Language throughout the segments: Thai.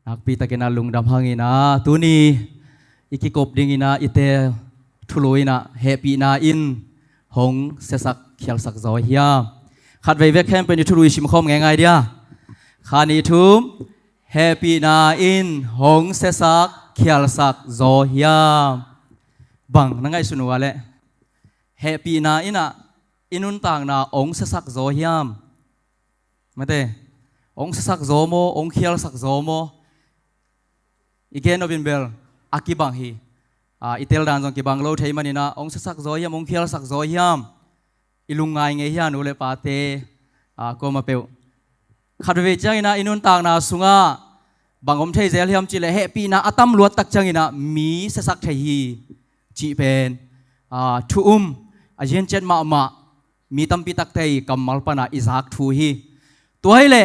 นักปีตะกินาลุงดำหังอินะตุนีอีกิกบดิ่งอินะอิเตทุลุยนะเฮปีนาอินหงเสสักเขียลสักจอยเฮียขัดไว้เวกแคมเป็นทุลุยชิมคอมง่ายๆเดียขานีทุมเฮปีนาอินหงเสสักเขียลสักจอยเฮียบังนั่งไงสุนวะเลยเฮปีนาอินะอินุนต่างนาองเสสักจอยเฮียมาเตองเสสักจอโมองเขียลสักจอโมอีกแค่นบินเบลอากิบังฮีอิเตลดานจงกิบังโลเทมันนี่นะองสักจอยมองเขียลสักจอยมอิลุงไงเฮียนุเลปาเตก็มาเปวขัดเวจังอินะอินุนต่างนาสุงาบางอมเทเซลเฮียมจิเลเฮปีนะอัตมลวดตักจังอินะมีสักเทฮีจีเป็นทุอุมอาเจนเจนมามีตัมปิตักเตยกัมมัลปนาอิซักทูฮีตัวให้เล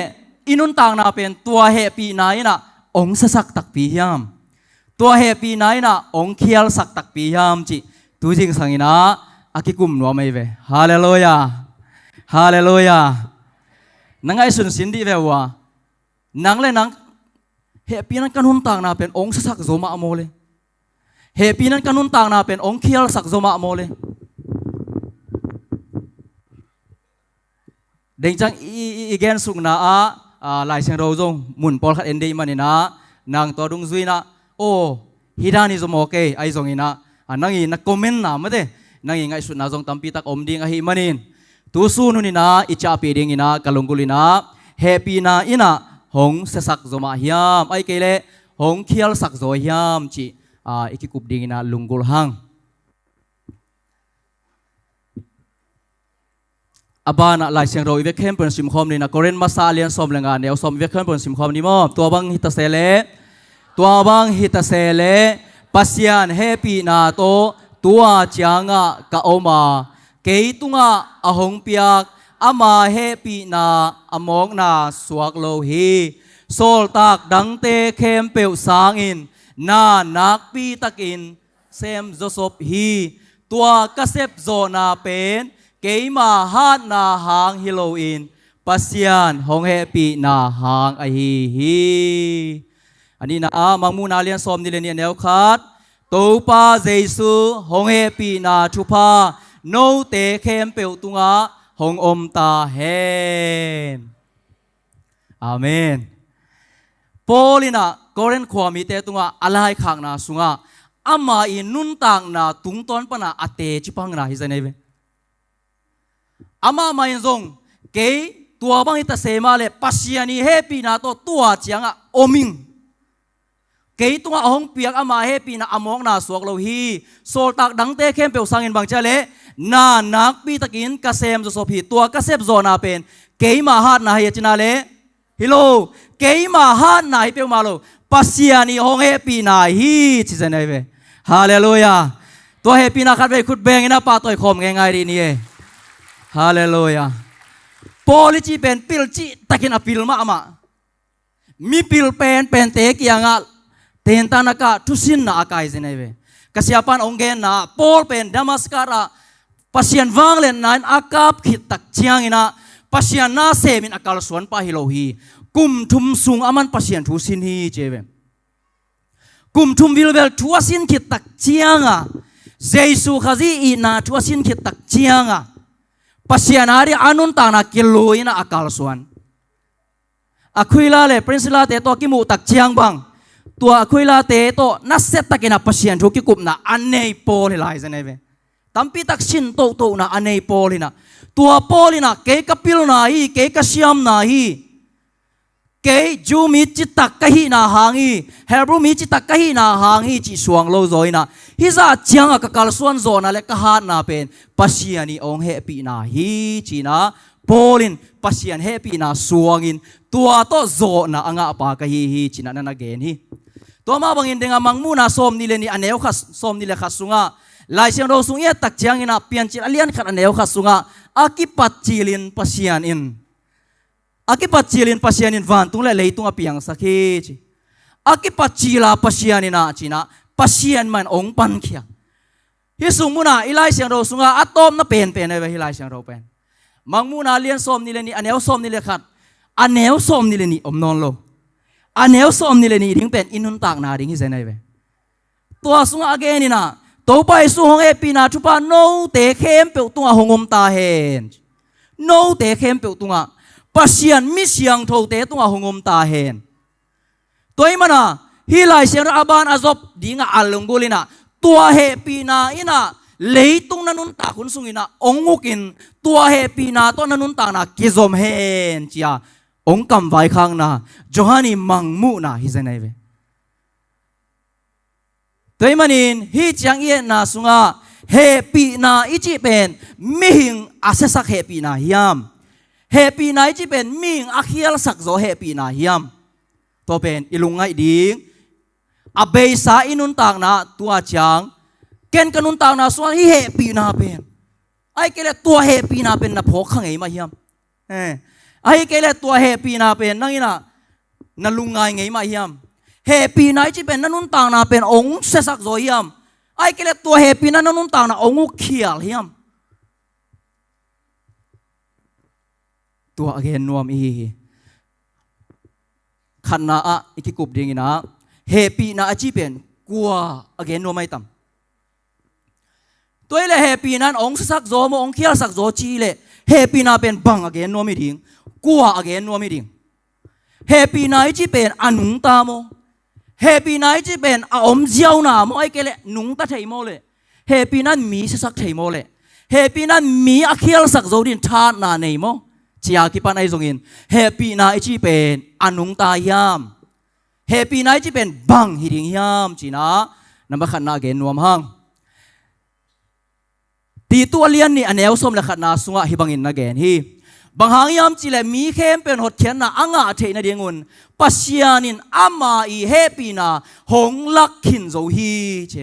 อินุนต่างนาเป็นตัวเฮปีนาอินะองสักตักปียามตัวเฮปีนายนะองเคียลสักตักปียามจิตูจิงสังอินะอากิกุมนัวไม่เวฮาเลลูยาฮาเลลูยานังไอสุนสินดีเววะนังเลยนังเฮปีนั้นกันหุนต่างนาเป็นองสักโซมาโมเลเฮปีนั้นกันหุนต่างนาเป็นองเคียลสักโซมาโมเลเด้งจังอีเกนสุงนาลายเชียงเราจงมุนปอลขัดเอ็นดีมันนี่นะนางตัวดุงซุยนะโอ้ฮิดานิจมโอเคไอจงอินะนางอีนักคอมเมนต์นะไม่ได้นางอีไงสุดนะจงตั้มปีตักอมดิ้งอหิมันินตัวสู้นุนี่นะอิจฉาปีดิ้งอินะกะลงกุลินะเฮปีนะอินะหงเสสักจมาฮิยามไอเกเลหงเขียลสักจอยฮิยามจีอิกิกุบดิ้งอินะลุงกุลหังอบานะลายเชียงเราอีเวกเข้มเป็นสิมคอมนี่นะกอเรนมาซาเลียนสมแรงงานเดียวสมอีเวกเข้มเป็นสิมคอมนี่มั้งตัวบังฮิตาเซเลตัวบังฮิตาเซเลปัสยานเฮปีนาโตตัวจางะกะโอมาเกยตุงะอหงเปียกอามาเฮปีนาอมองนาสวกโลฮีโซลตากดังเตเข้มเปียวสางอินนานักปีตะกินเซมโจซบฮีตัวกระเซบโซนาเป็นเกยมาฮาดนาหางฮิโลอินปัสยานหงเฮปีนาหางอฮีฮีอันนี้นะมังมูนาเลียนซอมนี่เลยเนี่ยแนวคัดตัวป้าเจซูหงเฮปีนาชุพาโนเตเข้มเปียวตุงะหงอมตาเฮนอาเมนโปลินะกอเรนความมีเตตุงะอะไรข้างนาสุงะอามาอินนุนต่างนาตุงตอนปนาอเตจิปังนาฮิซาเนเวอามาไม่ยงเกยตัวบังอิตาเซมาเลปัสยานีเฮปีนาโตตัวเจียงะโอมิงเกยตัวหงเปียกอามาเฮปีนาอมองนาสวกโลฮีโซลตักดังเตเข้มเปียวสังอินบางเจเลนานักปีตะกินกเซมจะสพีตัวกเซบโซนาเป็นเกยมาฮาดนาเฮจินาเลฮิโลเกยมาฮาดนาเปียวมาโลปัสยานีหงเฮปีนาฮีจิเซนเวฮาเลลูยาตัวเฮปีนาคัดเวคุดเบงอินาปาต่อยคมง่ายๆดีนี่ฮาเลลูยาโปลิจิเป็นปิลจิตะกินอปิลมาอามามีปิลเป็นเตกิยังะเตนตานากาทุสินนาอากายเจเนเวกษยาปันองเกนนาโปลเป็นดามัสการะปัสยันวังเลนนานอากาบขิดตักเจียงอินะปัสยันนาเซมินอากาลสวนปาฮิโลฮีกุมทุมสุงอามันปัสยันทุสินฮีเจเวกุมทุมวิลเวลทัวสินขิดตักเจียงะเจสุขจีอีนาทัวสินขิดตักเจียงะปัสยานารีอานุนตานากิโลอินะอากาลสวนอคุยลาเลปรินซิลาเตโตกิมูตักเจียงบังตัวอคุยลาเตโตนัสเซตตะกินะปัสยันทุกิกุมนะอันเนยโปลิลายเจเนเวตัมปีตักชินโตนะอันเนยโปลินะตัวโปลินะเกยกปิลนาฮีเกยกชิยมนาฮีเกยจูมิจิตักกะฮีนาหางฮีเฮบรูมิจิตักกะฮีนาหางฮีจิสวงโลโซยนะฮิซาเจียงอะกะกาลสวนโซนะเลกะฮานาเป็นปัสยานีองเฮปีนาฮีจินะโปลินปัสยันเฮปีนาสวงอินตัวโตโซนะอะงะปากะฮีจินะนะเกนฮีตัวมาบังอินเดงมังมูนาสมนี่เลนี่อันเนวคัสสมนี่เลคัสสุงะลายเชียงเราสุงเอตักเจียงอินะเปลี่ยนจิอเลียนขัดอันเนวคัสสุงะอากิปัจจิลินปัสยันอินอากิปัจจิลินปัสยันอินวันตุงเลเลยตุงอเปียงสักเฮจิอากิปัจจิลาปัสยันอินะจินะปัสยันมันองปันเขียฮิสุมุนาอิลายเชียงเราสุงะอะตอมนะเป็นในเวฮิลายเชียงเราเป็นมังมูนาเลียนสมนี่เลนี่อันเนวสมนี่เลขัดอันเนวสมนี่เลนี่อมนอนโล อันแนวสมนี่เลยนี่ดิ้งเป็นอินุนตากนาดิ้งที่เซนไอเวตัวสุงอาเกนี่นะตัวไปสุงเอปีนาทุปาโนเตเข้มเปิลตุงหงมตาเฮนโนเตเข้มเปิลตุงปัสยันมิเสียงโทเตตุงหงมตาเฮนตัวอีมันนะฮิไลเสียงอาบานอาซบดิ้งอัลลงกุลินะตัวเฮปีนาอินะเลยตุงนันุนตาคุณสุงอินะองุกินตัวเฮปีนาตัวนันุนตานะกิซอมเฮนจียองกำไว้ข้างนะจงฮันีมังมูนะฮิเซนไอเวตัวอีมันอินฮิจังเยนาสุงะเฮปีนาอิจิเป็นมิหิงอาเซสักเฮปีนาฮิยามเฮปีนาอิจิเป็นมิหิงอาเคียลสักโซเฮปีนาฮิยามตัวเป็นอิลุงไงดิ้งอเบยสาอินุนตางนะตัวจังเกณฑ์กันุนตางนะส่วนฮิเฮปีนาเป็นไอ้เกลตัวเฮปีนาเป็นนะพกข้างไงมาฮิยามไอ้เกลตัวเฮปีนาเป็นนั่งนะนั่นลุงไงไงมาฮิยามเฮปีนาอิจิเป็นนันุนตางนะเป็นองค์เสสักโซฮิยามไอ้เกลตัวเฮปีนานันุนตางนะองค์เขียลฮิยามตัวเกณฑ์นวมอีขันนาอะอีกกุบดิ้งนะเฮปีนาอาจีเป็นกัวอเกนนัวไม่ต่ำตัวเลเฮปีนั้นองสักโซมองเขียสักโซจีเลเฮปีนาเป็นบังอเกนนัวไม่ดิ้งกัวอเกนนัวไม่ดิ้งเฮปีนาอาจีเป็นอนุงตามโมเฮปีนาอาจีเป็นอมเจ้าหน้าโมไอเกเลนุงตาเทยโมเลเฮปีนั้นมีสักเทยโมเลเฮปีนั้นมีอเขียสักโซดินทานนาเนยโมเจียกิปันไอซงอินเฮปีนาอาจีเป็นอนุงตายามเฮปีไนที่เป็นบังฮิดิงยามจีนะนำมาขันนาเกนนวมหังตีตัวเลียนนี่อันเอวสมและขันนาสุงะฮิบังอินนาเกนฮีบังหางยามจีเลมีเข้มเป็นหดเขียนนาอ่างอาเทนเดียงุนปัสยานินอามาอีเฮปีนาหงลักขินโซฮีเช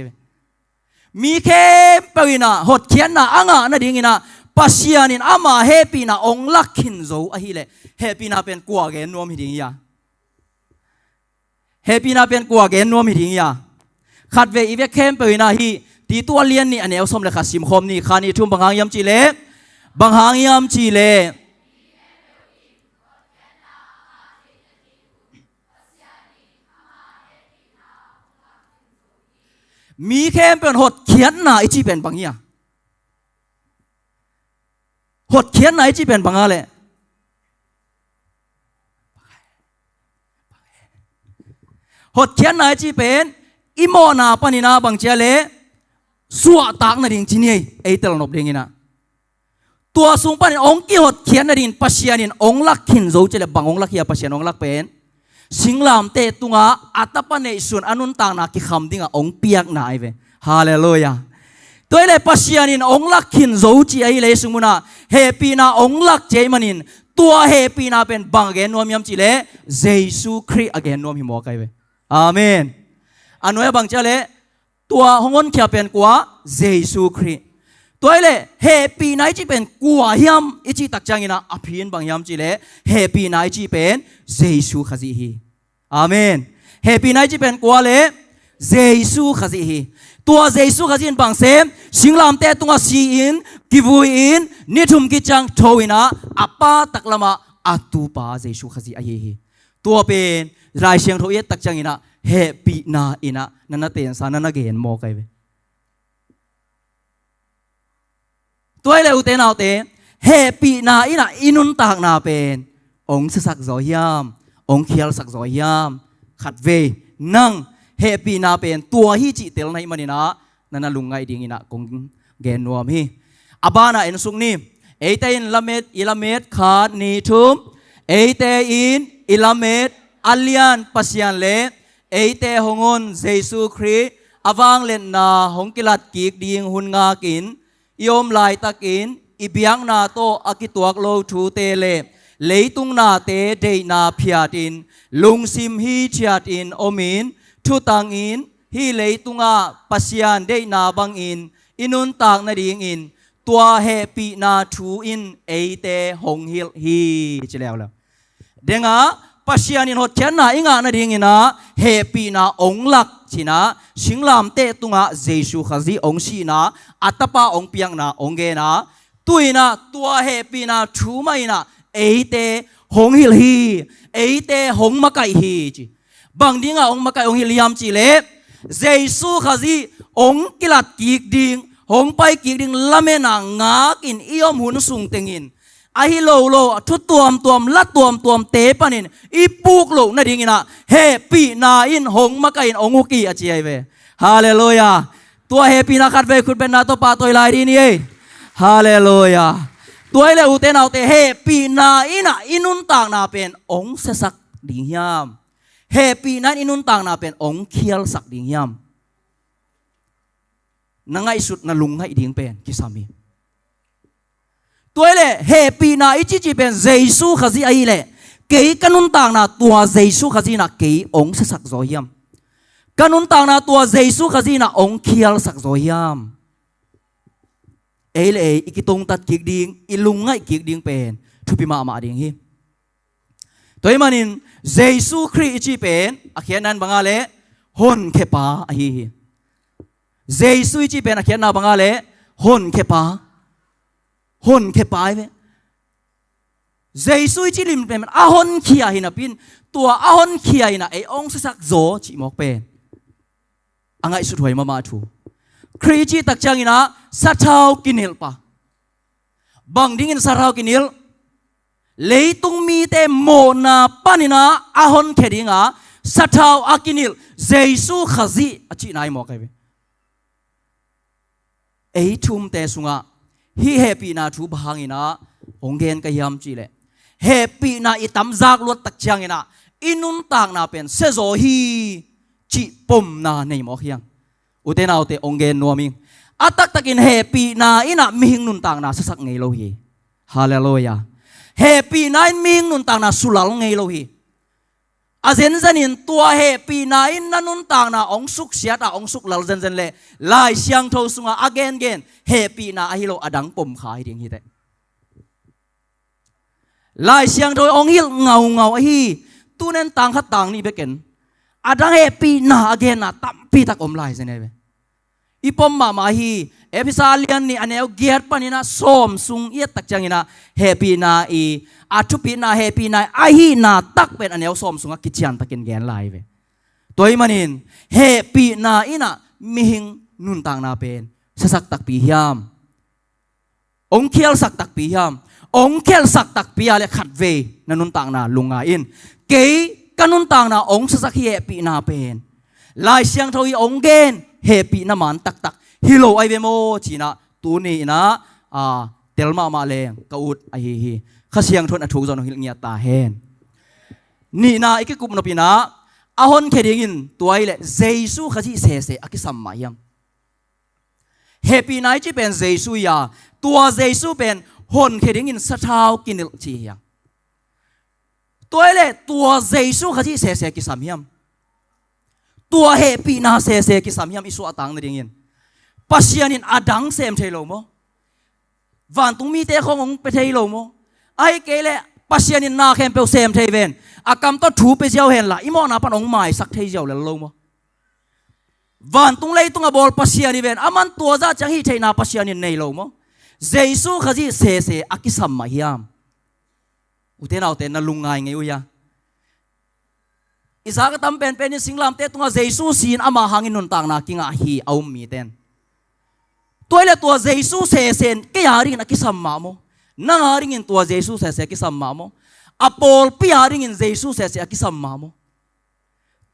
มีเข้มเป็นนาหดเขียนนาอ่างอานาเดียงินะปัสยานินอามาเฮปีนาองลักขินโซอะฮิเลเฮปีนาเป็นกัวเกนนวมฮิดิงยาเฮปีนาเป็นกัวเกนนัวมิถิงยาขัดเวอีเวเข้มไปนาฮีตีตัวเลียนนี่อันเอวสมเลยค่ะสิมคมนี่ขานี่ทุ่มบางหางยำจีเล่บางหางยำจีเล่มีเข้มเป็นหดเขียนหนาไอจีเป็นบางเฮียหดเขียนหนาไอจีเป็นบางอะไรหดเขียนนายจีเป็นอิโมนาปนินาบังเจเลสัวตากนาดิงจีนี่ไอเตลนบดิงินะตัวสูงปนินองค์กี่หดเขียนนาดินปัสยานินองค์ลักขินโจเจเลบังองค์ลักเฮียปัสยานองค์ลักเป็นสิงลามเตตุงะอัตปะเนส่วนอนุนตางนาคิคำดิ้งองค์เปียกนายเวฮาเลลูยาตัวเลปัสยานินองค์ลักขินโจจีไอเลสมุนาเฮปีนาองค์ลักเจมันินตัวเฮปีนาเป็นบังเกนนวมยำจีเลเยซูคริสต์อเกนนวมหิมวกไอเวอาเมนอันนู้นบางเจ้าเล่ตัวหงอนเขียเป็นกัวเยซูคริสต์ตัวเล่เฮปีไหนจีเป็นกัวฮิมอิจิตักจังอินะอภินบางยามจีเล่เฮปีไหนจีเป็นเยซูขจิฮีอาเมนเฮปีไหนจีเป็นกัวเล่เยซูขจิฮีตัวเยซูขจินบางเซมสิงลามเตตัวซีอินกิวูอินนิทุมกิจังโทวินะอปาตักละมาอัตุปาเยซูขจิอาเยฮีตัวเป็นรายเชียงโทเยตักจังอินะเฮปีนาอินะนันนาเตียนสานันนาเกนโมไกเวตัวเลวเตนเอาเตเฮปีนาอินะอินุนตากนาเป็นองค์สักจอยามองค์เขียลสักจอยามขัดเวนั่งเฮปีนาเป็นตัวฮิจิเตลในมันนะนันนาลุงไงดิ้งอินะกงเกนนวมฮีอาบานาเอ็นสุงนี่เอเตอินละเมดอิละเมดขาดนิทุมเอเตอินอิละเมดอัลยันปัสยันเลเอเตหงอนเยซูคริสต์อวังเล่นนาหงกิลัดกีกดิงหุนงากินยอมลายตะกินอิบยังนาโตอากิตัวโลทูเตเลเลยตุงนาเตเดนาพิอาตินลุงซิมฮีเชียตินโอมินทุตังอินฮีเลยตุงอาปัสยันเดนาบังอินอินุนตากนาดิงอินตัวเฮปีนาทูอินเอเตหงฮิลฮีจะแล้วเดงาปัสยานินหดเชนนาอิงานาดิงินะเฮปีนาองลักชินะสิงลามเตตุงะเยซูขจิองชีนะอัตปาองเปียงนาองเกนะตุยนะตัวเฮปีนาทูไม่นะเอเตหงฮิลฮีเอเตหงมะไกฮีจิ บางดิงองมาไกองฮิลิยามจีเลเยซูขจีองกิลัดกีกดิงองไปกีกดิงละเมนางากินอียอมหุนสุงเตงินอาฮิโลโลทุตวมละตวมเตปนินอีปุกโลนาดิงินะเฮปีนาอินหงมาไกอินองุกีอจีไอเวฮาเลลูยาตัวเฮปีนาคัดเวคุณเป็นนาตัวปาตัวลายดีนี่ฮาเลลูยาตัวเลอุเตนาเตเฮปีนาอินะอินุนต่างนาเป็นองเสสักดิงยามเฮปีนั้นอินุนต่างนาเป็นองเคียลสักดิงยามนังไงสุดนลุงให้ดิงเป็นกิสามีตัวเลเฮปีนาอิจิเป็นเยซูขจีไอเลเกยกันุนต่างนาตัวเยซูขจีนะเกยองเสสักโซยามกันุนต่างนาตัวเยซูขจีนะองเคียลสักโซยามเอเลอีกิตงตัดกิกดิงอิลุงไงกิกดิงเป็นทุพิมาดิงฮิตัวมันอินเยซูคริสต์จีเป็นอาเขียนนั้นบางอะไรฮอนเคปาอฮีเยซูจีเป็นอาเขียนนั้นบางอะไรฮอนเคปาฮอนเคปาเวเยซูจีลิมเป็นอาฮอนขี้อาหินาปินตัวอาฮอนขี้อาหินาไอองสักโจจีมอกเป็นอ่างไอสุดหวยมาถูคริสต์จีตักจังอินะสัตว์กินิลปะบางดิ่งสัตว์กินิลเลยตุงมีแต่โมนาปานินะอาฮอนเคดิงาสัตว์อากินิลเยซูขจีอจีนายมอกเวไอทุมเตสุงะฮีเฮปีนาทูบางอินะองเกนกยามจีเลเฮปีนาอิตัมจากลวดตักจังอินะอินุนต่างนาเป็นเซโซฮีจีปมนาในมอกยังอุเทนาอุเตองเกนนัวมิงอัตักตักินเฮปีนาอินะมิงนุนต่างนาสักไงโลฮีฮาเลลูยาเฮปีนาอิมิงนุนต่างนาสุลลไงโลฮีอาเซนเซนินตัวเฮปีนาอินนันุนต่างนาองสุกเสียตาองสุกลลเซนเซนเลลายเสียงโทสุงาอเกนเกนเฮปีนาอฮิโลอดังปมขายดิ่งฮิเตลายเสียงโทองฮิลเงาอฮีตูเนนต่างขัดต่างนี่เบเกนอดังเฮปีนาอเกนนาตัมปีตักอมลายเซนเอเวอีปมมาฮีเอพิซาเลียนนี่อันเอวเกียร์ปนินะส้มซุงเอียตักจังอินะเฮปีนาอีอาชุปีนาเฮปีนาไอฮีนาตักเป็นอันเอวส้มซุงกิจยันตักกินแกนลายเวตัวอีมันอินเฮปีนาอินะมิหิงนุนต่างนาเป็นสักตักปียามองเคียลสักตักปียามองเคียลสักตักปียาเลขัดเวนันุนต่างนาลุงอินเกยกันนุนต่างนาองสักเฮปีนาเป็นลายเสียงทวีองเกนเฮปีนามันตักฮิโลไอเวโมจีนะตูนี่นะเตลมาเลงกอุดไอฮีข้าเสียงทนถูกจนหิลเงียตาเฮนนี่นะอีกกุมนปีนะอาฮอนเคดิงินตัวไอเล่เยซูข้าจีเสอากิสัมมายังเฮปีนาจีเป็นเยซูยาตัวเยซูเป็นฮอนเคดิงินสะท้าวกินจียังตัวไอเล่ตัวเยซูข้าจีเสกิสัมยังตัวเฮปีนาเสกิสัมยังอิสุอาตังนดิงินปัสยานินอดังเซมเทโลโมวันตุงมีเตะของไปเทโลโมไอเกเลปัสยานินนาเข้มเปลเซมเทเวนอากรรมต้นถูไปเจ้าเห็นละอิมอนาปันองใหม่สักเทเจ้าเลยโลโมวันตุงเลยตุงอบอลปัสยานิเวนอามันตัวจะจังฮีเทนาปัสยานินในโลโมเยซูขจีเสอากิสัมมาฮิยามอุเทนเอาเตนนลุงไงไงอุยาอิสากตัมเป็นสิงลามเตตุงเยซูซีนอามาหังอินุนต่างนากิงาฮีเอามีเตนตัวเลตัวเยซูเซนก็ยาริงนักสัมมาโมนั่งหาริงตัวเยซูเซกิสัมมาโมอโปลปีหาริงเยซูเซกิสัมมาโม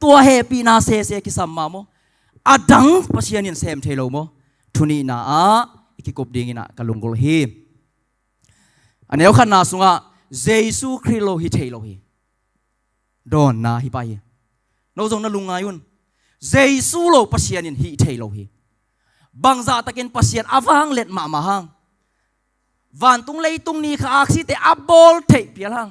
ตัวเฮปีนาเซกิสัมมาโมอดังปัสยานินเซมเทโลโมทุนีนาอีกกบดิ่งนะกัลลุงกลฮีอันนี้ขันนาสุงะเยซูคริโลฮิเทโลฮีโดนนาฮิไปโนจงนั่ลุงอายุนเยซูโลปัสยานินฮิเทโลฮีบางจากตะกินปัสยานอวังเล็ดมาหังวันตุงเลยตุงนี้ข้าอักษิเตอับบอลเทปยาลัง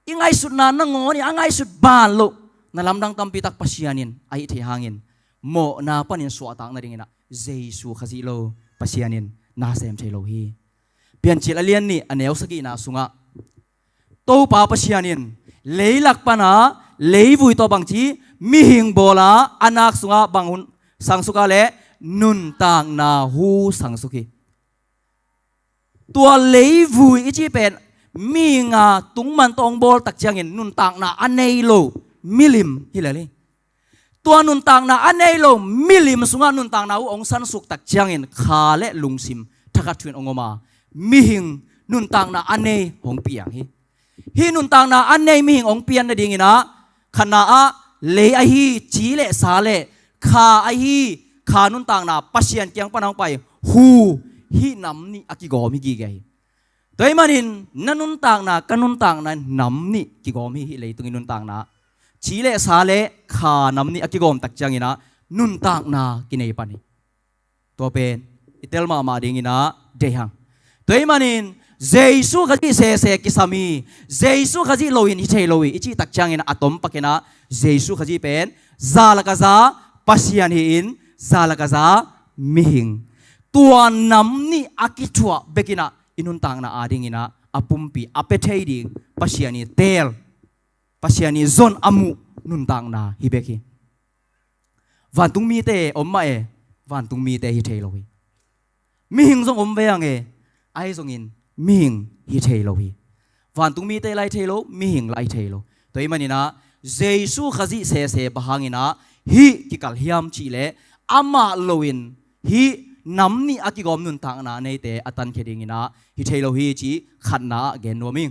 ยังไงสุดนั้นนังงอนี่ยังไงสุดบานลุนั่นลำดังตั้มปีตักปัสยานินไอเทหางินโมนาปนินสวตังนั่นเองนะเยซูขจิโลปัสยานินนาเซมเทโลฮีเปลี่ยนจิตเลียนนี่อันเอวสกีนาสุงะโตปาปัสยานินเลยหลักปนาเลยวุยตัวบางทีมีหิงโบลาอนักสุงะบางหุนสังสุกาเลนุนต่างนาหูสังสุกีตัวเลวุยอีจีเป็นมีงาตุงมันตองโบลตักจังเงินนุนต่างนาอันเนโล มิลิมฮิเลเลยตัวนุนต่างนาอันไหนลงมิลิมสุงานุนต่างนาองสันสุกตักจังเงินขาและลุงซิมทักทวนองมามิหิงนุนต่างนาอันไหนองเปียงฮินุนต่างนาอันไหนมิหิงองเปียงนะดิ่งนะขณะเลไอฮีจีเลสาเลขาไอฮีขานุนต่างนาปัสยันเกียงปนองไปฮูฮินำนี่อากิโกมิกิเกยตัวมันนินนันนุนต่างนากันนุนต่างนั้นนำนี่กิโกมิฮิเลยตุงินุนต่างนาชีเลสาเลขานำนี่อากิโกมตักจังอินะนุนต่างนากินไอปันตัวเป็นอิเตลมาดิ่งอินะเดียงตัวมันนินเจสุขจีเสเสกิสามีเจสุขจีโลอินฮิเทโลอิจิตักจังอินะอะตอมปะเกนะเจสุขจีเป็นซาลกะซาปัสยันฮิอินซาลกะซามิหิงตัวนำนี่อากิทัวเบกินะอินุนต่างนาอาดิ่งอินะอาปุมปีอาเปเทดิ่งปัสยันนี่เตลปัสยานีซอนอามุนุนต่างนาฮิเบกีวันตุงมีเตอมมาวันตุงมีเตฮิเทโลฮีมีหิงซงอมเวียงไอซงอินมีหิงฮิเทโลฮีวันตุงมีเตไลเทโลมีหิงไลเทโลตัวมันนี่นะเจสุขจิเสเสบหังอินะฮิกิกัลฮิมชีเลอามาโลอินฮินำนี่อากิกอมนุนต่างนาในเตอตันเคดิงินะฮิเทโลฮีจีขันนาเกนโนมิง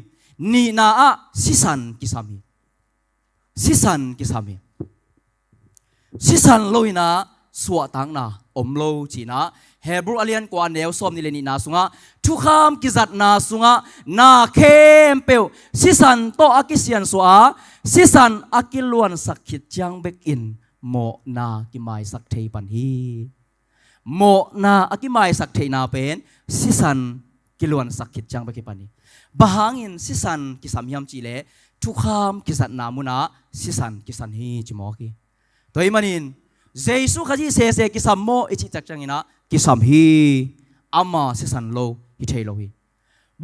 นี่นาอะสิสันกิสามีสิสันกิสามีสิสันโลยนะสวตังนาอมโลจีนะเฮบรูอเลียนกว่าเนวสอมนิเลนีนาสุงะทุกคำกิจัดนาสุงะนาเข้มเปวสิสันโตอากิเซียนสวาสิสันอากิลวนสักขิดจังเบกอินโมนากิไมสักเทปันฮีโมนาอากิไมสักเทนาเป็นสิสันกิลวนสักขิดจังเบกิปันฮีบางอินสิสันกิสามยามจีเลทุกคำกิสันนามุนาสิสันกิสันฮีจิมอกีตัวมันอินเจสุขจีเสเสกิสามโมอิจิจักจังอินะกิสามฮีอามาสิสันโลฮิเทโลฮี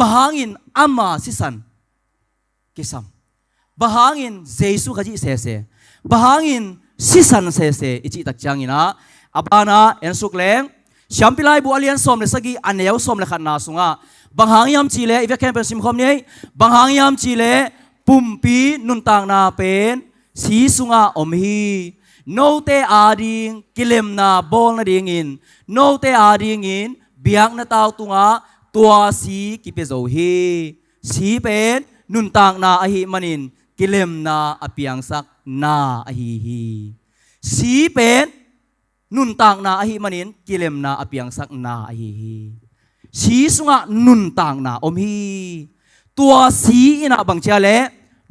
บางอินอามาสิสันกิสามบางอินเจสุขจีเสเสบางอินสิสันเสเสอิจิจักจังอินะอับานาเอ็นสุกเลงชัมพิไลบัวเลียนสมเลสกีอันเนวสมเลขันนาสุงะบางหางยามจีเลอีเวกแคมเปสิมคอมนี้บางหางยามจีเลปุ่มปีนุนต่างนาเป็นสีสุงะอมฮีโนเตอาดิงกิเลมนาบอลนาดิงอินโนเตอาดิงอินเบียงนาตาวตุงะตัวสีกิเปโซฮีสีเป็นนุนต่างนาอหิมันินกิเลมนาอเปียงสักนาอหิฮีสีเป็นนุนต่างนาอหิมันินกิเลมนาอเปียงสักนาอหิฮีสีสุงะนุนต่างนาอมฮีตัวสีอินะบังเชเล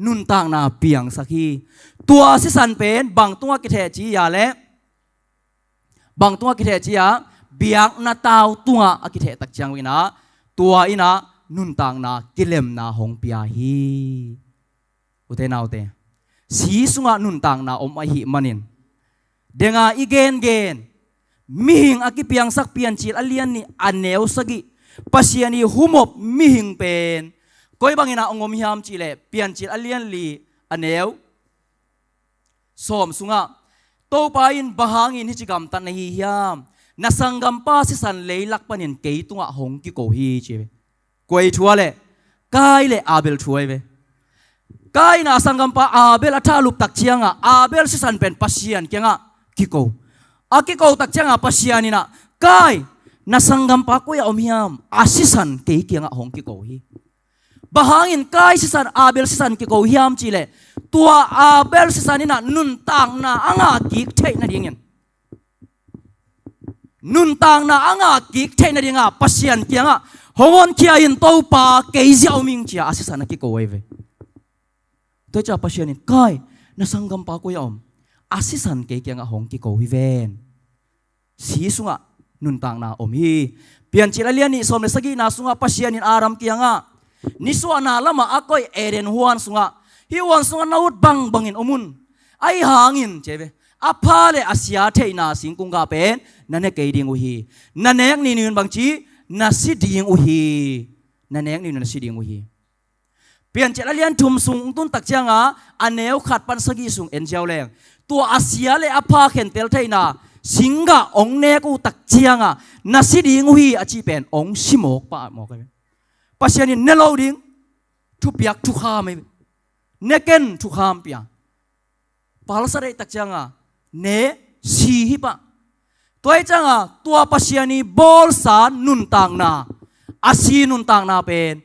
นุนต่างนาเปียงสักฮีตัวสิสันเป็นบางตัวกิเทจียาเลบางตัวกิเทจียาเบียงนาตาวตัวกิเทตักจังวินะตัวอินะนุนต่างนากิเลมนาหงเปียฮีอุเทนาอุเตสีสุงะนุนต่างนาอมอหิมันินเดงาอีเกนเกนมิหิงอากิเปียงสักเปียนจีลอเลียนนี่อันเนวสกิปัสยานีหุมบมิหิงเป็นก้อยบางอินะองมิฮามจีเลเปียนจีลอเลียนลีอันเนวสมสุงะโตไปอินบางอินฮิจิกรรมตันฮียามนัสังกัมป้าสิสันเลยลักปนินเกยตุงะหงกิโกฮีจีเวก้อยชัวเลกายเลอาเบลช่วยเวกายนัสังกัมป้าอาเบลอัฐาลุปตักเชียงะอาเบลสิสันเป็นปัสยานเกียงะกิโกอากิโกตักเชียงะปัสยานินะกายนัสังกัมป้าก้อยอมยามอาสิสันเกยเกียงะหงกิโกฮีบางอินกายสิสันอาเบลสิสันกิโกฮิามจีเลตัวอาเบลสิสันนี่นะนุนต่างนาอ่างกิกเทนั่นเองนุนต่างนาอ่างกิกเทนั่นเองปัสยันเกียงะหงอนเคียอินโตปาเกยเจ้ามิงเชียอาสิสันกิโกเอเวตัวจ่าปัสยันนี่กายนัสังกัมปากุยอมอาสิสันเกยเกียงะหงกิโกฮิเวนสีสุงะนุนต่างนาอมฮีเปลี่ยนจิลเลียนนี่สมเลสกีนาสุงะปัสยันนี่อารามเกียงะนิสวานาลามะอากอยเอเดนฮวนสุงะฮิวันสุงะนาอุดบังบังอินอมุนไอหางอินเจเวอพาเลอาเซียเทนาสิงกุงกาเป็นนั่นเองเกยดิงอุฮีนั่นเองนี่นินบางจีนัสิดิงอุฮีนั่นเองนี่นัสิดิงอุฮีเปลี่ยนเจริญทุมสุงตุนตักเจียงอ่ะอันเนวขัดปันสกีสุงเอ็นเจ้าแรงตัวอาเซียเลอพาเข็นเตลเทนาสิงกะองเนกูตักเจียงอ่ะนัสิดิงอุฮีอาจีเป็นองชิโมกปะหมอกกันปัสยานินเนลาวดิ้งทุบยักทุกข้ามไม่เนเกนทุกข้ามเปีย palsare tak changa ne si hi pa toy changa tua pasiani bol sa nun tang na asi nun tang na pen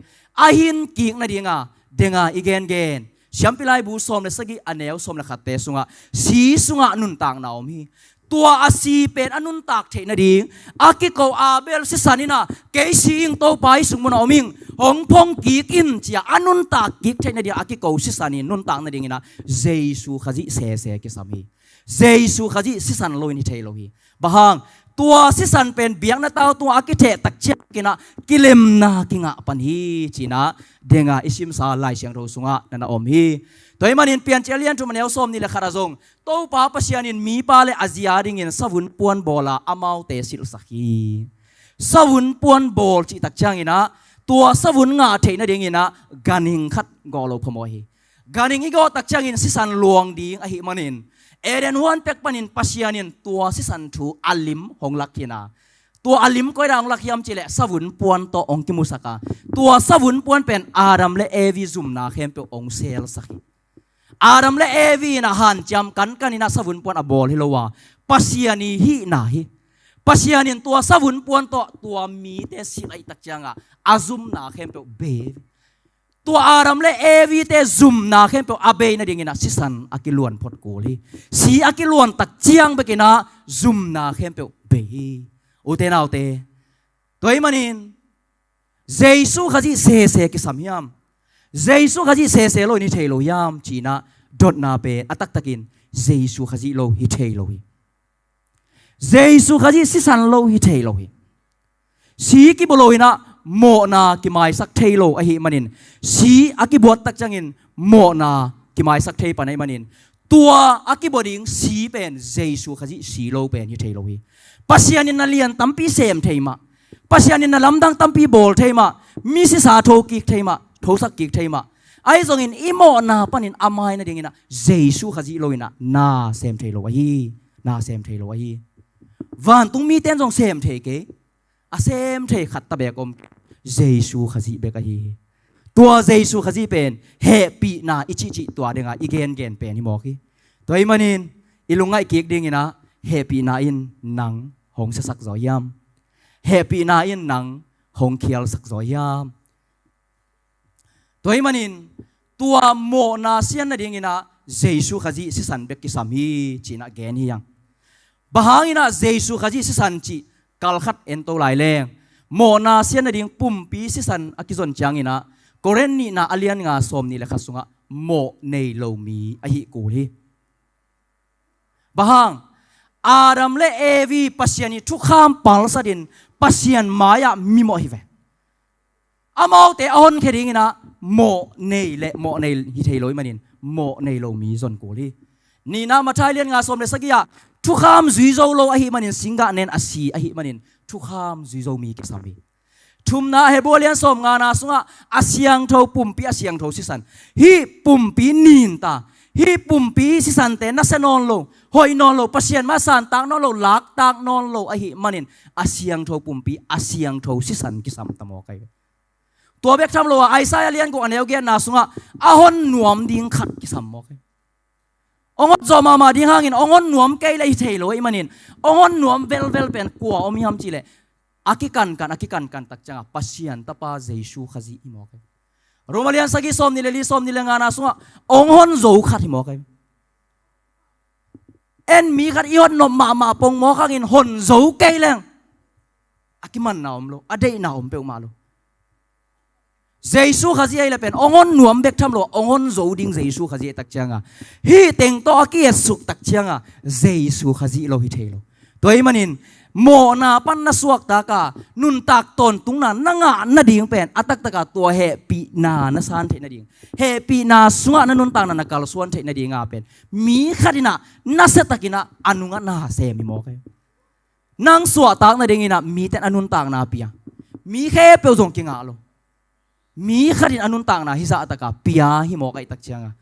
ahin kik na dinga denga igen gen siampilai bu som le sagi aneu som la khatte sunga si sunga nun tang na om hi tua asi pen anun tak the na ding akiko abel si sanina ke sing to pai sungmuna oming hong phong kik in chia anun tak kik the na ding akiko si sanin nun tang na ding ina jesu khaji se ke sami jesu khaji si san loin hi thei lo hi bahang tua si san pen biang na tao tua akithe tak che kina kilem na kinga pan hi china denga isim sa lai siang ro sunga na om hi toy manin pian chelian tu maneu som ni le kharazong to pa pasianin mi pa le azia ring in savun puan bola amau te sil sakhi savun puan bol chi tak chang ina tua savun nga the na ding ina ganing khat golo phomoi hi ganing igo tak chang in sisan luang ding a hi manin eren huan pek panin pasianin tua sisan thu alim hong lakhina tua alim koi rang lakhiam chile savun puan to ong kimusaka tua savun puan pen aram le evi zum na khem pe ong sel sakhi aram le evi na han cham kan kanina savun puan abol hilowa pasiani hi na hi pasianin tua savun puan to tua mi te silai tak changa azum na khem pe be tua aram le evi te zum na khem pe abe na dingina sisan akiluan phot koli si akiluan tak chiang bekina zum na khem pe be ute na ute toy manin jesu khaji se ki samyam jesu khaji se lo ni thelo yam china dot na pe atak takin jesu khaji lo hi thelo hi jesu khaji sisan lo hi thelo hi si ki boloina mo na ki mai sak thelo a hi manin si akibot tak changin mo na ki mai sak thei panai manin tua akiboding si pen jesu khaji si lo pen hi thelo hi pasianin na lian tampi sem theima pasianin na lamdang tampi bol theima mi si sa tho ki theima tho sak ki theima ai zong in imo na panin amai na dingina jesu khaji loina na sem thelo hi na sem thelo hi van tung mi ten jong sem the ke a sem the khat ta be kom jesu khaji be ka hi tua jesu khaji pen he pi na ichi chi tua denga igen gen pen hi mo ki toy manin ilungai kik dingina he pi na in nang hong sa sak zo yam he pi na in nang hong khial sak zo yam toy manin tua mo na sian na dingina jesu khaji si san bek ki sam hi china gen hi yang bahangina jesu khaji si san chi kal khat en to lai leng mo na sian na ding pum pi si san akizon changina koren ni na alian nga som ni le khasunga mo nei lo mi a hi ku hi bahang adam le evi pasiani thu kham pal sadin pasian maya mi mo hi ve amau te on khering ina mo nei hi thei loi manin mo nei lo mi zon ko li ni na ma thailand nga som le sakia thu kham zui zo lo a hi manin singa nen asi a hi manin thu kham zui zo mi ke sami thum na hebolian som nga na sunga asyang tho pumpi asyang tho sisan hi pumpi nin ta hi pumpi sisan te na sanon lo hoi non lo pasien ma san tak non lo lak tak non lo a hi manin asyang tho pumpi asyang tho sisan ki sam tamo kaiตัวเบกทำโลว่าไอซายเลียนกูอันเดียวกันนาสุงะอาหอนหนวมดิ้งขัดกิสามโมกองค์จอมาดิ้งหางินองค์หนวมเกยเลยเทโลไอมันนินองค์หนวมเวลเป็นกัวอมิฮัมจีเลอากิกันตักจังปัสยันตาปาเจชูขจีอิโมกโรมาเลียนสกิสอมนิเลลีสอมนิเลงานาสุงะองค์โจขัดอิโมกเอ็นมีขัดอีหอนนมมาปงโมกงินหอนโจเกยเลงอากิมันนาอมโลอเดยนาอมเปอมาโลjesu khaji ai la pen ongon nuam bek tham lo ongon zo ding jesu khaji tak changa hi teng to ki suk tak changa jesu khaji lo hi thelo toy manin mo na pan na suak ta ka nun tak ton tung na nanga na ding pen atak taka to he pi na san the na ding he pi na sunga na nun tang na kal suan the na ding a pen mi khadina na se takina anunga na se mi mo kai nang suwa tak na ding ina mi ten anun tang na pia mi khe pe jong kinga lo mi kharin anun tang na hisa ataka pia hi mo kai tak chianga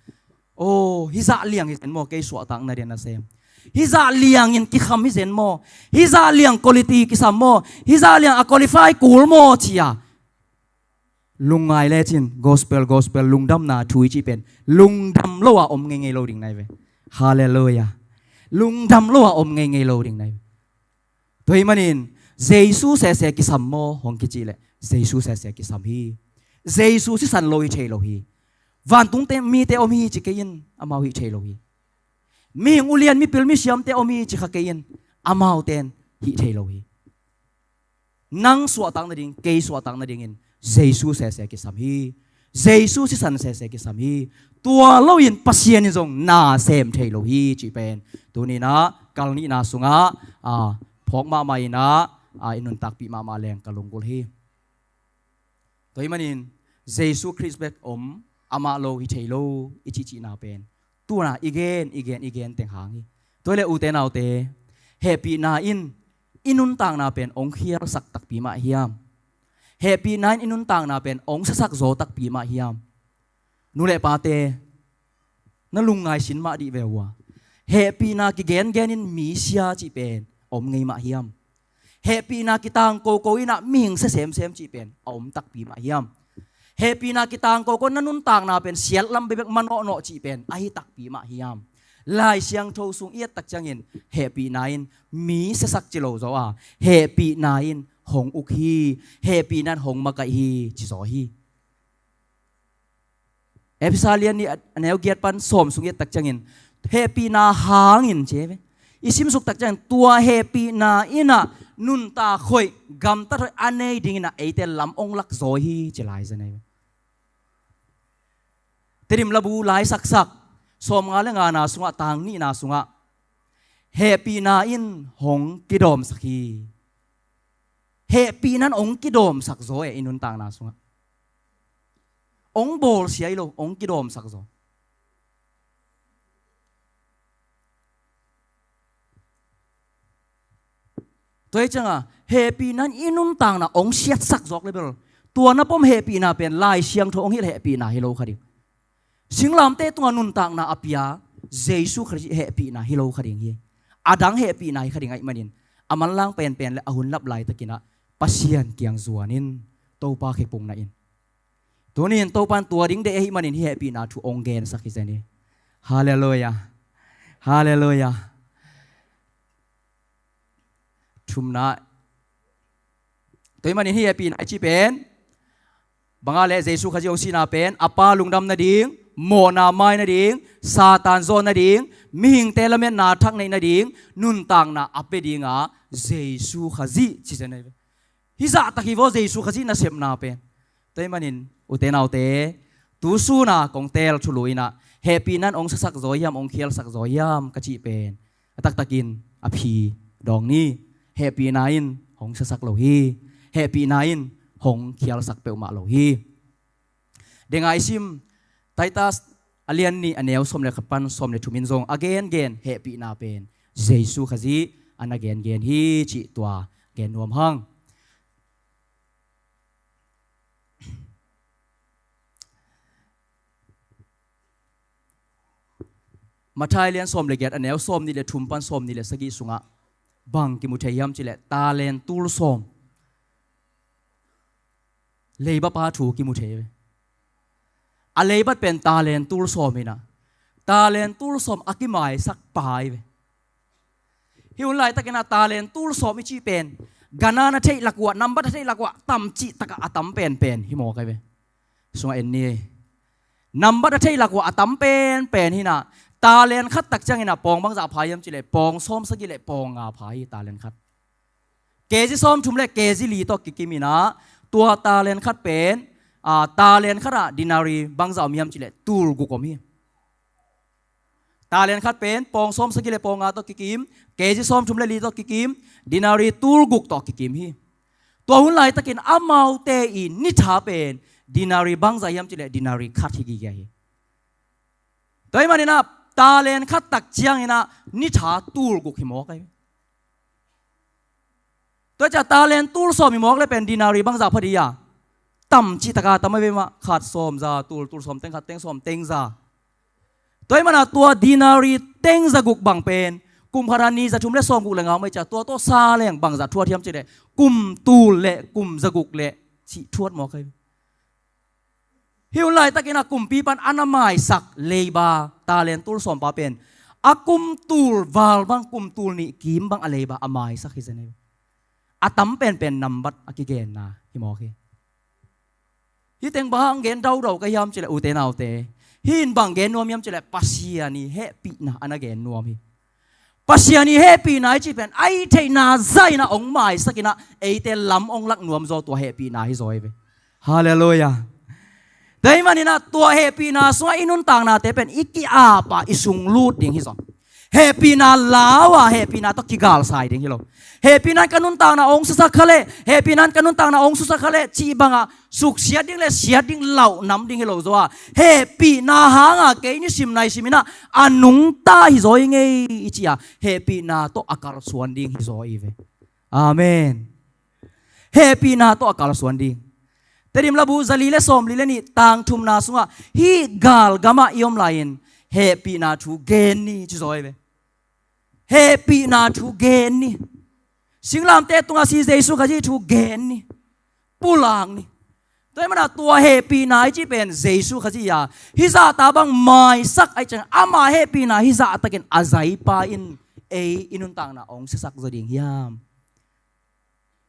o hisa liang hin mo kai suwa tang na ren na sem hisa liang in ki kham hi zen mo hisa liang quality ki sam mo hisa liang a qualify kul mo chia lungai le chin gospel lungdam na thui chi pen lungdam lo wa om nge lo ding nai ve ฮาเลลูยาลุงดำลัวอมไงโลดิ่งไหนตัวมันนินเยซูเสกิสัมโมหงกิจิเลเยซูเสกิสัมฮีเยซูสิสันโลหิเชโลฮีวันตุงเตมีเตอมีจิเกยินอามาหิเชโลฮีมีอุเลียนมีปิลมีเสียมเตอมีจิขะเกยินอามาเตนหิเชโลฮีนังสวตังนดิ่งเกยสวตังนดิ่งอินเยซูเสกิสัมฮีเยซูสิสันเสกิสัมฮีตัวเรายินปัสเซียนจงนาเซมเทโลฮีจีเป็นตัวนี้นะกัลนี้นาสุงะพอกมาใหม่นะอินุนตักปีมาแรงกะลงกุลฮีตัวมันอินเยซูคริสต์เบกอามาโลฮิเทโลอิจินาเป็นตัวน่ะอีเกนเต็งหางฮีตัวเลอุเตนาอุเตเฮปีนาอินุนตังนาเป็นองค์เขียรสักตักปีมาเฮียมเฮปีนาอินุนตังนาเป็นองค์สักโซตักปีมาเฮียมนูเลปาเตนั่นลุงไงสินมาดีเววะเฮปีนากิเกนอินมีเสียจีเป็นไงมาเฮียมเฮปีนากิตังโกอินะมิงเซมจีเป็นตักปีมาเฮียมเฮปีนากิตังโกนั่นนุนตังนาเป็นเสียลำเบกมันโนจีเป็นตักปีมาเฮียมลายเสียงโทสุงเอียตักจังอินเฮปีนาอินมีเสสักจิโลโซอาเฮปีนาอินหงอุคีเฮปีนั้นหงมะกะฮีจิโซฮีเอพิซาเลียนนี่แนวเกียรติปันสมสุงเอียตักจังอินเฮปีนาหางอินเจเวอิสิมสุกตักจังตัวเฮปีนาอินะนุนตาคอยกำตัดอันเนดิ่งนะเอเตลำองลักโซฮีจิลายจะไหนเตริมระบูหลายสักสมงานและงานนาสุงะต่างนี่นาสุงะเฮปีนาอินหงกิดอมสักฮีเฮปีนั้นองกิดอมสักโซอินุนต่างนาสุงะองโบลเสียโลองกิดอมสักโซตัวจังอ่ะเฮปีนั้นอินุนต่างนะองเสียสักโซเลยเปล่าตัวนับป้อมเฮปีนาเป็นลายเชียงทองเฮปีนาฮิโลคดีสิงลำเตตัวนุนต่างนาอภิยาเยซูคริสต์เฮปีนาฮิโลคดีงี้อาดังเฮปีนาคดีไงมันนินอามันล่างเป็นและอาหุนลับไหลตะกินะปัสเซียนเกียงซัวนินโตปาเขปุงนาอินตัวนี้โตปันตัวดิ้งเดให้มันนินเฮปีนาทุองเกนสักทีเซนี่ฮาเลลูยาฮาเลลูยาชุมนะตัวมันนินเฮปีนาจีเป็นบางอะไรเยซูคริสต์องค์สินาเป็นอปาลุงดำนาดิ้งโมนาไม้นาดิงซาตานโซนาดิงมิหิงเตลเมนนาทักในนาดิงนุนต่างนาอเปดิงาเยซูคริสต์ชิเซนเนฮิซาตะกิโวเยซูคริสต์นาเซมนาเป็นตัวมันนินอุเตนาอุเตตูสูนากงเตลชุลุยนาเฮปีนั้นองค์สักโซยามองค์เคียลสักโซยามกะจิเป็นตักกินอภีดองนี้เฮปีนาอินองค์สักโลฮีเฮปีนาอินหงเคียลสักเปลมาโลฮีเดงไอซิมไตตัสอเลียนนี่อันเนวสมเลขปันสมเลทุมินซง again เฮปีนาเป็นเยซูคริสต์อัน again ฮีจิตัวเกนรวมห้องมาไทยเลียนสมเลเกตอันเนวสมนี่เลทุมปันสมนี่เลสกิสุงะบังกิมุเทียมจิเลตาเลนตูลสมเลยบ้าปาถูกิมุเทอะไรบัดเป็นตาเลนตูลสอมินะตาเลนตูลสอมอักิมายสักปลายฮิวไลตะกินาตาเลนตูลสอมิชีเป็นกานานาเทลักวะนัมบัดเทลักวะตัมจิตะกะอัตัมเป็นฮิโมกันไปส่วนเอ็นนี่นัมบัดเทลักวะอัตัมเป็นฮินะตาเลนคัดตักจังฮินะปองบังจะพายมจิเลปองซ้อมสกิเลปองอาพายตาเลนคัดเกจิซ้อมชุมเลเกจิลีตอกกิมินะตัวตาเลนคัดเป็นตาเลนขัดดินารีบางจะมีมจิเลตูลกุกมีตาเลนขัดเป็นปองซ้อมสกิเลปองอาตอกิกิมเกจิซ้อมชุมเลลีตอกิกิมดินารีตูลกุกตอกิกิมฮีตัวหุ่นไหลตะกินอามาเตอินนิชาเป็นดินารีบางจะยมจิเลดินารีขัดฮิกิเกฮีตัวมันนี่นะตาเลนขัดตักเจียงนะนิชาตูลกุกฮิโมกันตัวจะตาเลนตูลซ้อมฮิโมกเลยเป็นดินารีบางจะพอดียาต่ำจิตกาต่ำไม่เป็นมาขาดซ้อมซาตูลซ้อมเต็งขาดเต็งซ้อมเต็งซาตัวมันตัวดินารีเต็งซากุกบังเป็นกุมพารานีจะชุมเล่ซ้อมกุกแหลงเอาไม่จ่าตัวโตซาแหลงบังจะทั่วเทียมจิเดกุมตูลเละกุมซากุกเละชิทวดหมอเคยฮิวไลตะกินากุมปีปันอนามัยสักเลบาตาเลนตูลซ้อมปาเป็น akum tul wal bang kum tul ni kim bang aleba amai sakhi zane atam pen nambat akigen na himo ki hi teng bang gen dau dau ka yam chile ute na ute hin bang gen nuam yam chile pasia ni happy na anagen nuam hi pasia ni happy na chi pen ai thei na zai na ong mai sakina eite lam ong lak nuam zo to happy na hi zoi ve hallelujah dai manina to happy na so inun tang na te pen iki apa isung lut ding hi zo happy na lawa happy na to kigal sai ding hi lo happy nan kanun tang na ong susak khale happy nan kanun tang na ong susak khale chi banga suk sia ding le sia ding lau nam ding hi lo zo happy na hanga ke ni sim nai simina anung ta hi zo nge chi ya happy na to akar suan ding hi zo i ve amen happy na to akar suan ding terim labu zalile som lile ni tang thum na sunga hi gal gama iom lain happy na thu gen ni chi zoi ve happy na thu gen ni singlam te tunga si jesu khaji thu gen ni pulang ni toy mana tua happy na chi pen jesu khaji ya hi za ta bang mai sak ai chang ama happy na hi za takin azai pa in inun tang na ong sak zoding yam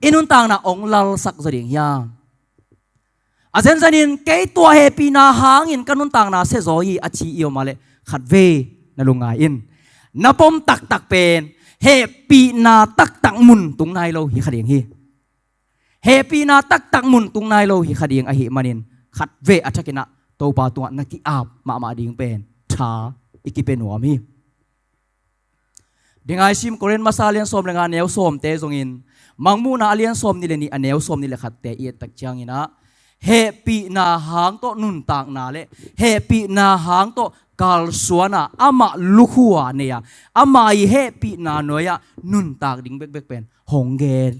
inun tang na ong lal sak zoding yam azen zanin ke tua happy na hangin kanun tang na se zoi achi io male khat ve na lunga in na pom tak tak pen happy na tak tak mun tung nai lo hi khading hi happy na tak tak mun tung nai lo hi khading a hi manin khat ve athakina to pa tu na ki ap ma ding pen tha ikipen wa mi dingai sim korean masalian som lenga neu som te zongin mangmu na alian som ni le ni aneu som ni le khat te i tak chang ina happy na hang to nun tak na le happy na hang to kal suana ama lukhua ne ya ama I happy na noya nun tak ding bek pen hong gen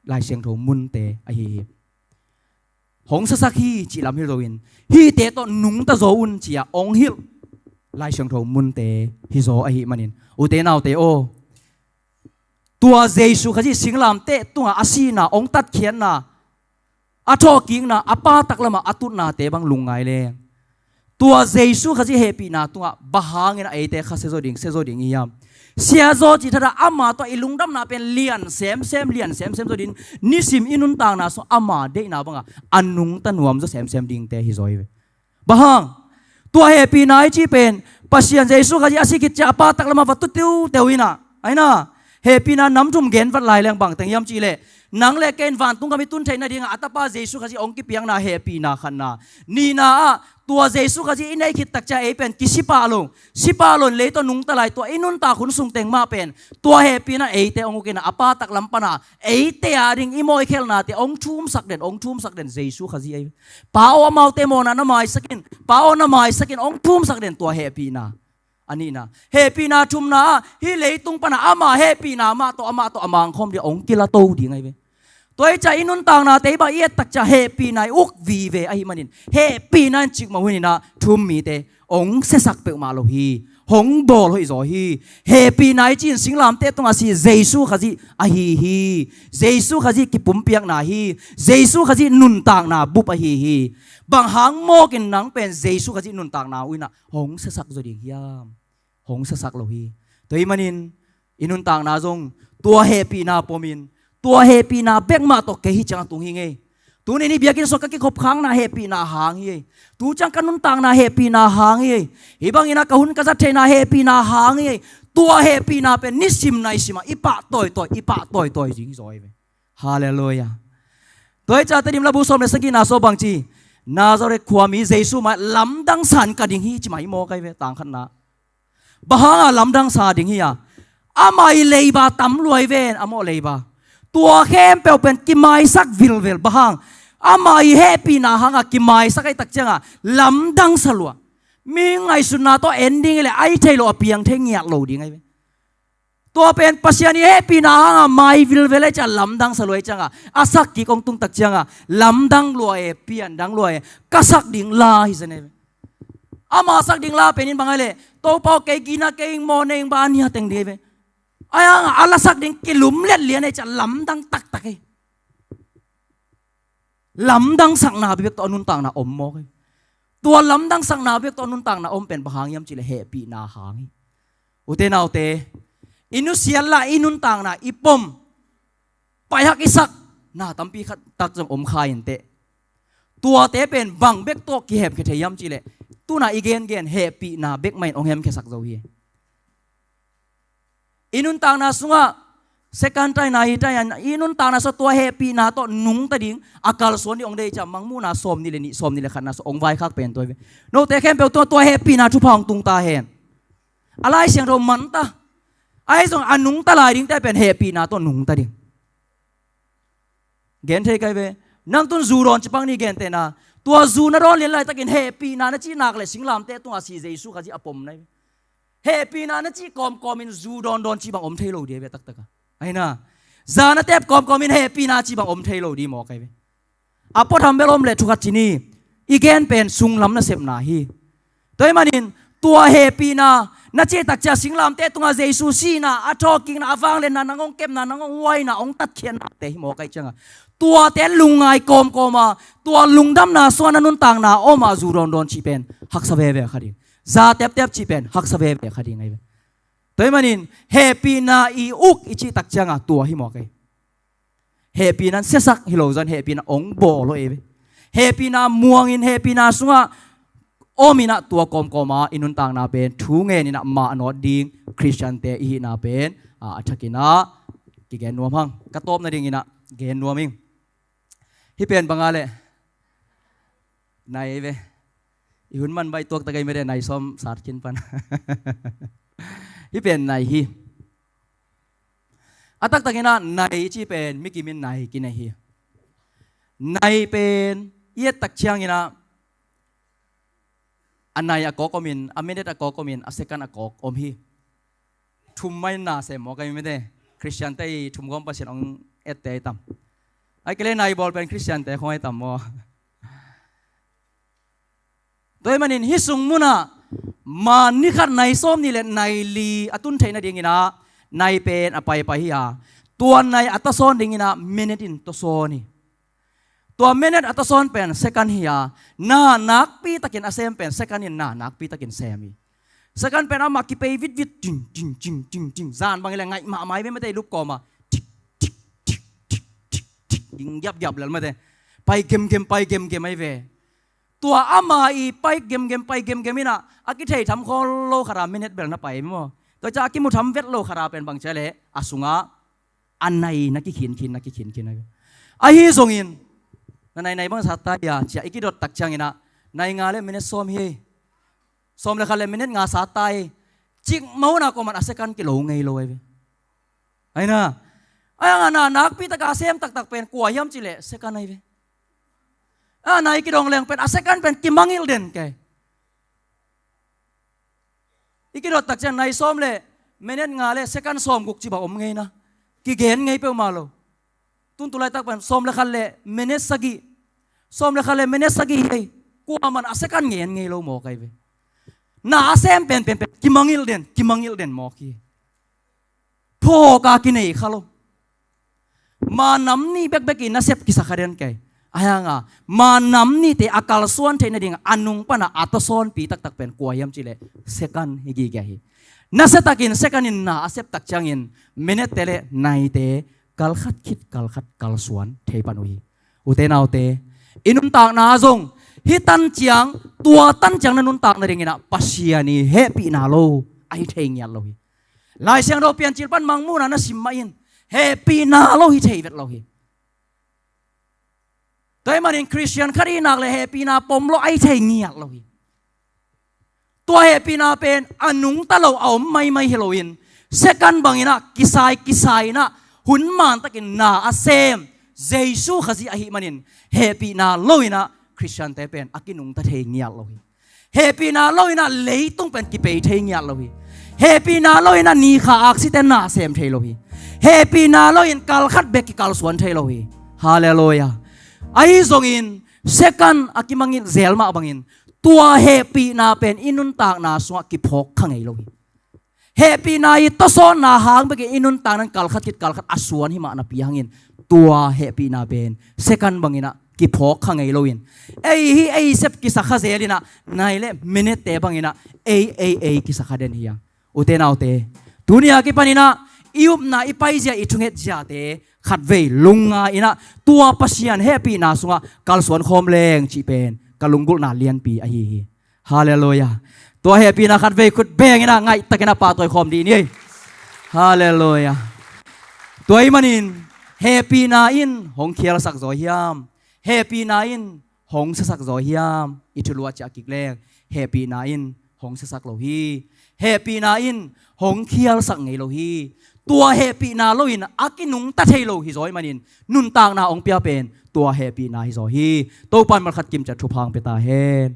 lai siang tho mun te a hi hong sa sakhi chi lam hi roin hi te to nung ta zo un chi ya ong hil lai siang tho mun te hi zo a hi manin u te naw te o tua jesu khaji singlam te tunga asina ong tat khian na atho king na apa taklama atut na te bang lungai le tua jesu khaji happy na tunga bahangena ate khase zo ding yam sia zo chi thada ama to ilungdam na pen lian sem zo din nisim inun tang na so ama de na banga anung tanuam zo sem ding te hi zoi bahang tua happy na chi pen pasian jesu khaji asikit cha apa taklama watu teuina aina happy na namthum gen vat lai leng bang teng yam chi le nang le ken van tung kami tun thaina dinga atapa jesu khaji ong ki piang na happy na khanna ni na tua jesu khaji inai khit tak cha e pen kisipa lon le to nung talai to inun ta khun sung teng ma pen tua happy na e te ong kina apa tak lampana e te aring imoi khel na te ong thum sak den jesu khaji ai pao mau te mo na mai sakin ong thum sak den tua happy na ani na happy na thum na hi leitung pana ama happy na ama to amang khom di ong kila to di ngai ve toy cha inun tang na te ba ye tak cha happy na uk vi ve ai manin happy na chik ma hunina thum mi te ong se sak pe ma lo hi hong bol hoi zo hi happy na chin singlam te tonga si jesu khaji a hi jesu khaji ki pum piak na hi jesu khaji nun tang na bu pa hi bang hang mo kin nang pen jesu khaji nun tang na uina hong se sak zo ding yam hong se sak lo hi toy manin inun tang na jong tua happy na pomin tua happy na bek ma to ke hi chang tung hi nge tu ni biakin so ka ki khop khang na happy na hang hi tu chang kanun tang na happy na hang hi ibang ina kahun ka sa na happy na hang hi tua happy na pen nisim nai sima ipa toy jing zoi ve hallelujah toy cha tadim la bu som le sagi na so bang chi Nazareth khwami jesu ma lamdang san ka ding hi chi mai mo kai ve tang khan na bahanga lamdang sa ding hi ya amai leiba tam luai ven amo leiba tua khem pe pen ki mai sak vil bahang amai happy na hanga ki mai sakai tak changa lamdang salwa mi ngai sunna to ending le ai thailo apiang theng yak lo ding ai tua pen pasiani happy na hanga mai vil vele cha lamdang saloi changa asak ki kong tung tak changa lamdang luai pian dang luai kasak ding la hi zane ama sak ding la penin bangai le to pau ke gina ke mo neng ban ya teng de ve ayang alasak ding kilum let lian ai cha lamdang tak ai lamdang sak na bek to nun tang na om mo kai tua lamdang sak na bek to nun tang na om pen bahang yam chi le happy na hang อุเตนาอุเตอินุเสียละอินุนต่างนะอีปมไปหักอิสักนาตัมปีตักจงอมคายเตตัวเตเป็นบังเบกโตกีเห็บเทยมจีเลตัวน่ะอีเกนเกนเฮปีนาเบกไม่องเฮมแค่สักเจ้าเฮียอินุนต่างนะสุงะเซกันใจนายใจอินุนต่างนะสตัวเฮปีนาโตนุงตะดิ่งอากาศส่วนที่องเดจะมังมูนาสมนี่เลยนี่สมนี่เลยขันนะองไว้คักเป็นตัวโนเตแค่เป็นตัวเฮปีนาทุพองตุงตาเห็นอะไรเสียงโรมันตาไอ้ส่งอันนุงตะลายดิ่งแต่เป็นเฮปีนาโตนุงตะดิ่งเกนเทไกเวนั่งตุนจูรอนจิปังนี่เกนเตนะตัวจูนร้อนเลี้ยงไรตะกินเฮปีนานะจีนักเลยสิงลามเตตัวอาศีเจสุขจีอปมนะเฮปีนานะจีกอมอินจูดอนจีบังอมเทโลดีเวตักตะกะไอ้น่ะจานะเตบกอมอินเฮปีนาจีบังอมเทโลดีหมอไกเวอปอทำเบลอมเลทุกัดจีนี่อีเกนเป็นสุงลำนะเสพนาฮีตัวมันนินตัวเฮปีนานะจีตักจะสิงลามเตตัวอาเจสุซีนะอัทอกิงนะฟังเลนนะนางองเก็บนะนางองไว้นะองตัดเขียนนะเตหมอไกจังตัวเตลุงไงกอมมาตัวลุงดำนาส่วนนุนต่างนาอมาจูรอนดอนชีเป็นหักสเวเวคดีซาเต็บชีเป็นหักสเวเวคดีไงตัวมันนินเฮปีนาอีอุกอิจิตักจังตัวหิมอไกเฮปีนั้นเสสักฮิโลจันเฮปีนาองโบโลเอเวเฮปีนาม่วงอินเฮปีนาสุงะโอมินะตัวกอมมาอินุนต่างนาเป็นทูเงนินะมาโนดิงคริสเตียนเตอีนาเป็นอัฐกินะกิเกนนัวพังกระตบนาดิงินะเกนนัวมิงที่เป็นบางอะไรในเวอีหุ่นมันใบตัวตะไกไม่ได้ในซ้อมสาดกินปันที่เป็นในฮีอัตักตะกินะในที่เป็นมิกิมินในกินในฮีในเป็นเอียตักเชียงกินะอันในอากอกมินอเมเดตอากอกมินอเซกันอากอกอมฮีทุ่มไม่น่าเสมอไกไม่ได้คริสเตียนเตยทุ่มก้มประเสริฐองเอตเตยตั้มไอ้เกลนายบอลเป็นคริสเตียนแต่คงให้ต่ำมัวโดยมันเห็นฮิสุงมุนะมานิขัดในส้มนี่แหละในลีอตุนเทนดิ่งนะในเป็นอไปฮิยาตัวในอัตโซนดิ่งนะเมเนตินตัวโซนี่ตัวเมเนตอัตโซนเป็นเซกันฮิยานานักปีตะกินอาเซมเป็นเซกันนี่นานักปีตะกินเซมีเซกันเป็นอามากิเปย์วิดจิงจานบางอย่างไงมาไม้ไม่ได้ลูกกอมายิงยับแล้วไม่ได้ไปเกมไม่เวตัวอามาอีไปเกมไม่น่ะอากิเทยทำคอโลคารามินิทเบลน่ะไปมั้งตัวจากิมุทำเวทโลคาราเป็นบางเชลอาสุงะอันไหนนักกิขินอะไรไอ้ฮิสงอินในบางสัตตายาจะอีกิดตักจังอินะในงานเล่มินิทซ้อมเฮซ้อมเลยค่ะเล่มินิทงานสัตตายจิกเมาหน้าก็มันอาศัยกันกิโลไงโลไอ้น่ะไอ้งานนักพิตากาเซมตักเป็นกัวย่ำจิเลเสกันไหนเว้นายกิดองแรงเป็นอาศัยกันเป็นกิมังอิลเดนแกอีกิดตักจังในซ้อมเลยเมเนตงานเลยเสกันซ้อมกุกจิบะอมไงนะกิเกนไงเปล่ามาโลตุนตุไลตักเป็นซ้อมเลยคันเลยเมเนสกีซ้อมเลยคันเลยเมเนสกีไอ้กัวมันอาศัยกันเงี้ยไงโลหมอไกเว้น่าเซมเป็นกิมังอิลเดนหมอกี้พ่อกากินไอ้ข้าโลมานำนี่เบกอินนัสเซปกิสักเรียนแกไอ้ยังมานำนี่เตะอากาศส่วนเทนดิ่งอันนุงปนะอัตโซนปีตักเป็นกัวยามจิเลเซกันฮิกิแกฮีนัสตักินเซกันอินนาอาเซปตักจังอินเมเนตเตเลไนเตกัลขัดคิดกัลส่วนเทปันุฮีอุเตนาอุเตอินุนตากนาจงฮิตันจังตัวตันจังนันุนตากนาดิ่งนะปัสยานีเฮปีนาโลไอเทงยัลโลฮีลายเสียงเราเปลี่ยนจิลปันมังมูนานะสิมมาอินเฮปีนาโลหิเทวิตโลหิตัวมันเป็นคริสเตียนคดีนักเลยเฮปีนาปมโลไอเทงเงียโลหิตัวเฮปีนาเป็นอนุงตะโลเอาไม่เฮโลอินเซกันบางอินะกิสายนะหุ่นมันตะกินนาอาเซมเจซูขจิอหิมันินเฮปีนาโลหินะคริสเตียนแต่เป็นอากินุงตะเทงเงียโลหิเฮปีนาโลหินะเลยต้องเป็นกิเปย์เทงเงียโลหิเฮปีนาโลหินะนีขาอักซิเตนนาเซมเทโลหิเฮปีนาโลอินกัลขัดเบกิกัลสวนเทโลฮีฮาเลลูยาไอซงอินเซกันอากิมังอินเซลมาบังอินตัวเฮปีนาเป็นอินุนตากนาสวะกิพกขังไงโลฮีเฮปีนาอิตโซนาหางเบกิอินุนตากนั้นกัลขัดอสวนหิมานาปีหังอินตัวเฮปีนาเป็นเซกันบังอินะกิพกขังไงโลอินไอเซปกิสักขเซลินะนายเล่เมเนเตบังอินะเอกิสักขเดนฮีย อุเตนาอุเตดุนียากิปานินะอิบนาอิไปเจียอิทุงเฮจาเตขัดเวลุงงาอินะตัวปัสยานเฮปีนาสุงะกัลสวนคอมเลงจีเป็นกัลุงกุลนาเลียนปีอหีฮาเลลูยาตัวเฮปีนาขัดเวขุดเบงอินะไงตะกินะปาตัวคอมดีนี่ฮาเลลูยาตัวอิมันินเฮปีนาอินหงเคียรสักโซฮิยามเฮปีนาอินหงสักโซฮิยามอิทุลัวจากกิกเลงเฮปีนาอินหงสักโลฮีเฮปีนาอินหงเคียรสักไงโลฮีตัวเฮปีนาโลอินอากินุงตัดเฮโลฮิโซยมันินนุนต่างนาองเปียเป็นตัวเฮปีนาฮิโซฮีโตปันมันขัดกิมจัดทุพังเปตาเฮน